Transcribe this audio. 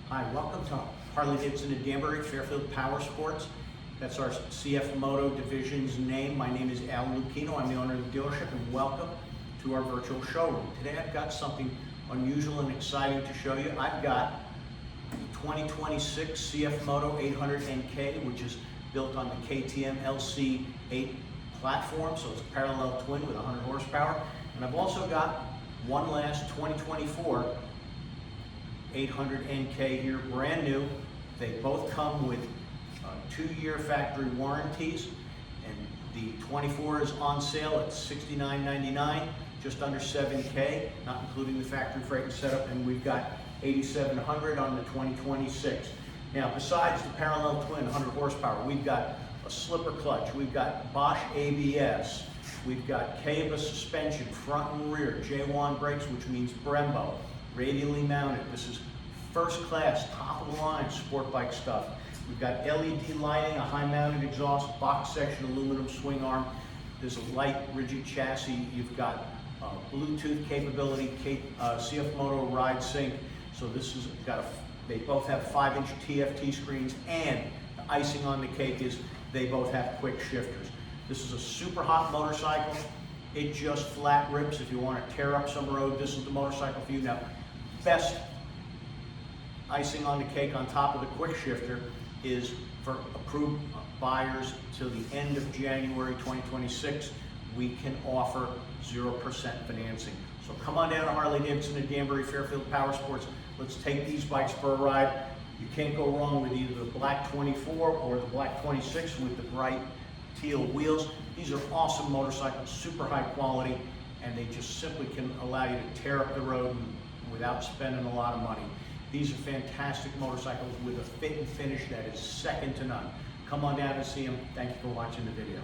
Hi, welcome to Harley-Davidson of Danbury, Fairfield Powersports. That's our CFMoto division's name. My name is Al Lucchino. I'm the owner of the dealership, and welcome to our virtual showroom. Today I've got something unusual and exciting to show you. I've got the 2026 CFMoto 800NK, which is built on the KTM LC8 platform, so it's a parallel twin with 100 horsepower. And I've also got one last 2024 800NK here, brand new. They both come with 2-year factory warranties, and the 24 is on sale at $69.99, just under $7K, not including the factory freight and setup, and we've got $8,700 on the 2026. Now, besides the parallel twin 100 horsepower, we've got a slipper clutch, we've got Bosch ABS, we've got Keiba suspension, front and rear, J1 brakes, which means Brembo, radially mounted. This is first class, top of the line sport bike stuff. We've got LED lighting, a high mounted exhaust, box section, aluminum swing arm. There's a light rigid chassis. You've got Bluetooth capability, CFMoto Ridesync. So this is they both have 5-inch TFT screens, and the icing on the cake is they both have Quickshifters. This is a super hot motorcycle. It just flat rips. If you want to tear up some road, this is the motorcycle for you. Now, best icing on the cake on top of the Quickshifter is for approved buyers till the end of January 2026. We can offer 0% financing. So come on down to Harley-Davidson at Danbury, Fairfield Powersports. Let's take these bikes for a ride. You can't go wrong with either the black 24 or the black 26 with the bright teal wheels. These are awesome motorcycles, super high quality, and they just simply can allow you to tear up the road without spending a lot of money. These are fantastic motorcycles with a fit and finish that is second to none. Come on down and see them. Thank you for watching the video.